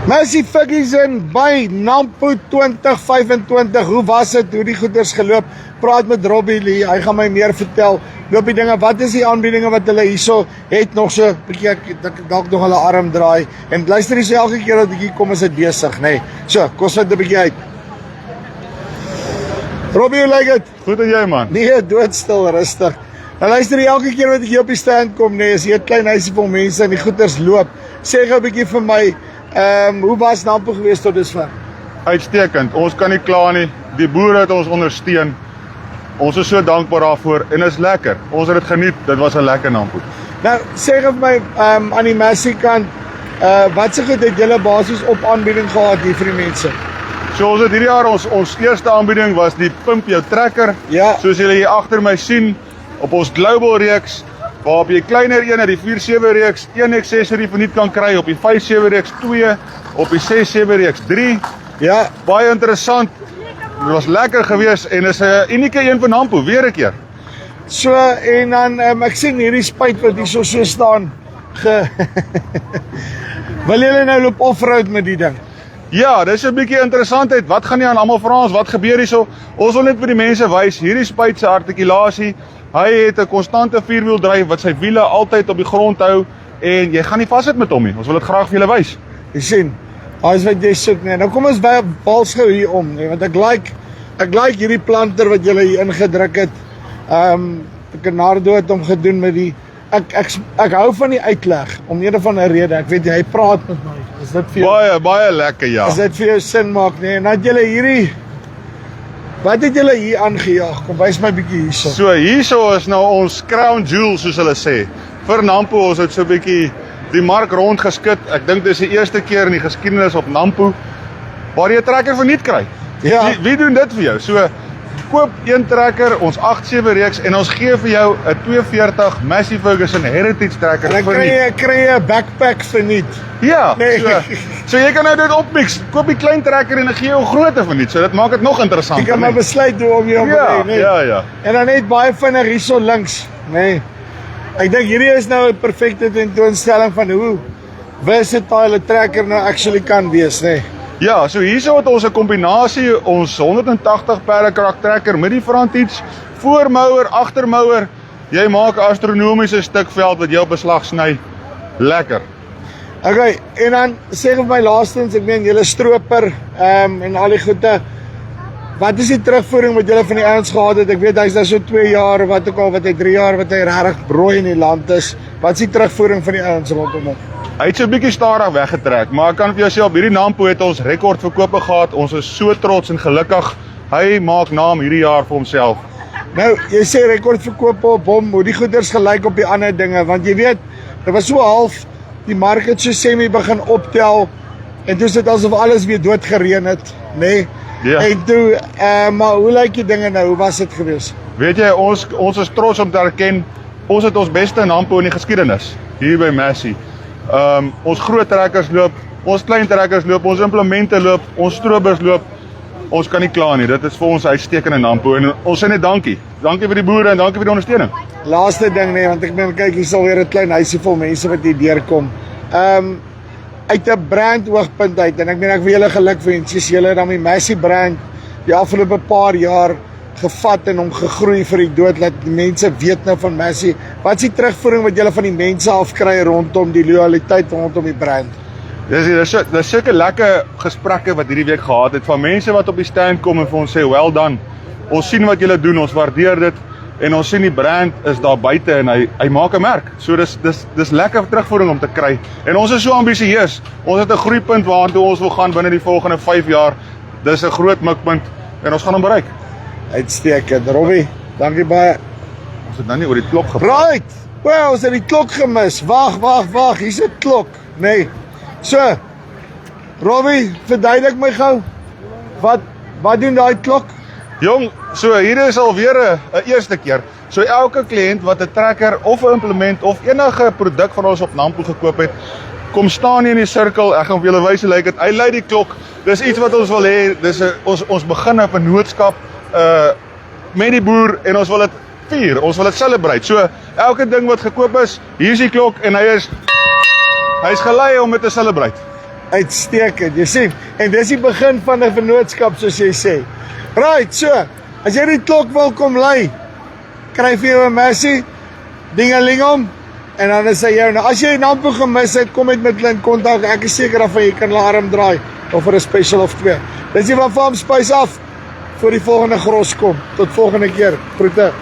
Messi Ferguson by Nampo 2025, hoe was het, hoe die goeders geloop? Praat met Robbie Lee, hy gaan my meer vertel. Loop die dinge, wat is die aanbiedinge wat hulle hierso het nog so, bietjie dalk nog hulle arm draai. En luister jy so elke keer dat ek hier kom is dit besig, nee. So, kom sit 'n bietjie uit. Robbie, hoe lyk dit? Goed en jy man? Nee, doodstil, rustig. En luister jy elke keer wat ek hier op die stand kom, nee, is hier 'n klein huisie vol mense en die goeders loop. Sê gou 'n bietjie vir my, hoe was Nampo gewees tot dusver? Uitstekend, ons kan nie kla nie. Die boere het ons ondersteun. Ons is so dankbaar daarvoor en is lekker. Ons het dit geniet, dit was 'n lekker Nampo. Nou, sê gou vir my, aan die Messi kant, wat se goed het julle basies op aanbieding gehad hier vir die mense? So ons het hierdie jaar ons eerste aanbieding was die Pimp Jou Trekker. Ja. Soos julle hier agter my sien, op ons Global reeks, waarop jy kleiner een uit die 4/7 reeks, 1 accessory verniet kan kry, op die 5/7 reeks 2, op die 6/7 reeks 3. Ja, Baie interessant. Dit was lekker geweest en is 'n unieke een van Nampo, weer 'n keer. so en dan, ek sien hierdie spuit wat hier so staan, wil julle nou loop off-road met die ding? Ja, dis 'n bietjie interessantheid. Wat gaan nie aan almal vra ons wat gebeur hierso? Ons wil net vir die mense wys, hierdie spuit se artikulasie, hy het 'n konstante vierwieldryf wat sy wiele altyd op die grond hou en jy gaan nie vassit met hom nie. Ons wil dit graag vir julle wys. Jy sien, as wat jy soek, nee. Nou kom ons by vals gou hier om, nee, want ek like hierdie planter wat julle hier ingedruk het. Bernardo het hom gedoen met die, ek hou van die uitleg, om een of ander rede, ek weet jy, hy praat met my, is dit vir jou? Baie lekker, ja. As dit vir jou sin maak, nee, en dat julle hierdie, wat het julle hier aangejaag? Kom wys my bietjie hierso. So hierso is nou ons crown jewel soos hulle sê. Vir Nampo ons het so 'n bietjie die mark rond geskit. Ek dink dis die eerste keer in die geskiedenis op Nampo waar jy 'n trekker verniet kry. Ja. Wie doen dit vir jou? So koop een trekker, ons 8/7 reeks en ons gee vir jou 'n 240 Massey Ferguson Heritage trekker En dan verniet. kry jy 'n backpack verniet. Ja, Nee. so jy kan nou dit opmix. Koop die klein trekker en dan gee jy 'n groter verniet. So dit maak dit nog Jy interessanter. kan maar besluit hoe om jou Ja, nee. ja. En dan net baie vinnig hierso links, nee. Ek dink hierdie is nou 'n perfekte tentoonstelling van hoe versatile 'n trekker nou actually kan wees, nee. Ja, so hierso het ons 'n kombinasie, ons 180 perdekrak trekker met die frontiets, voormouer, agtermouer. Jy maak 'n astronomiese stuk veld wat jy op beslag sny. Lekker. Okay, en dan sê vir my laastens, ek meen julle stroper, en al die goede. Wat is die terugvoering wat julle van die ouens gehad het? Ek weet hy's nou so 2 jaar, wat ook al, wat hy 3 jaar wat hy regtig brooi in die land is. Wat is die terugvoering van die ouens rondom hom? Hy het so 'n bietjie stadig weggetrek, maar ek kan vir jou sê op hierdie Nampo het ons rekordverkope gehad. Ons is so trots en gelukkig. Hy maak naam hierdie jaar vir homself. Nou, jy sê rekordverkope op hom, hoe die goeders gelyk op die ander dinge, want jy weet, dit was so half, die mark het so semi begin optel, en toe is dit asof alles weer doodgereën het, nee? Ja. En toe, maar hoe lyk die dinge nou, hoe was dit gewees? Weet jy, ons is trots om te erken, ons het ons beste Nampo in die geskiedenis, hier by Massey. Ons groot trekkers loop, ons klein trekkers loop, ons implemente loop, ons strobers loop, ons kan nie kla nie, dit is vir ons uitstekende Nampo, en ons sê net dankie. Dankie vir die boere en dankie vir die ondersteuning. Laaste ding nee, want ek meen kyk hier sal weer 'n klein huisie vol mense wat hier deurkom. Uit 'n brand oogpunt uit en ek meen ek wil julle geluk wens. Julle het dan die Massey brand die afgelope paar jaar gevat en hom gegroei vir die dood dat die mense weet nou van Massey. Wat is die terugvoering wat julle van die mense afkry rondom die loyaliteit rondom die brand? Dis sulke lekker gesprekke wat hierdie week gehad het van mense wat op die stand kom en vir ons sê well done. Ons sien wat julle doen, ons waardeer dit en ons sien die brand is daar buite en hy maak 'n merk. So dis lekker terugvoering om te kry. En ons is so ambisieus. Ons het 'n groeipunt waartoe ons wil gaan binne die volgende 5 jaar. Dis 'n groot mikpunt en ons gaan hom bereik. Uitstekend. Robbie, dankie baie. Ons het nou nie oor die klok gepraat. Right. Wel, ons het die klok gemis. Wag, hier's 'n klok. Nee. So. Robbie, verduidelik my gou. Wat doen daai klok? Jong, so hier is alweer 'n eerste keer. So elke kliënt wat 'n trekker of 'n implement of enige produk van ons op Nampo gekoop het, kom staan hier in die sirkel. Ek gaan vir julle wys hoe lyk dit. Hy lui die klok. Dis iets wat ons wil hê. Dis ons begin 'n vennootskap met die boer en ons wil dit vier. Ons wil dit celebrate. So elke ding wat gekoop is, hier is die klok en hy's gelei om dit te celebrate. Uitstekend, jy sien. En dis die begin van 'n vennootskap soos jy sê. Right, so, as jy die klok wil kom lei, kry vir jou 'n messie, dingelingom, en dan is hy jou. Nou as jy Nampo gemis het, kom met hulle in kontak. Ek is seker daarvan jy kan hulle arm draai of vir 'n special of 2. Dis hier van Farm Spice af vir die volgende gros kom. Tot volgende keer. Groete.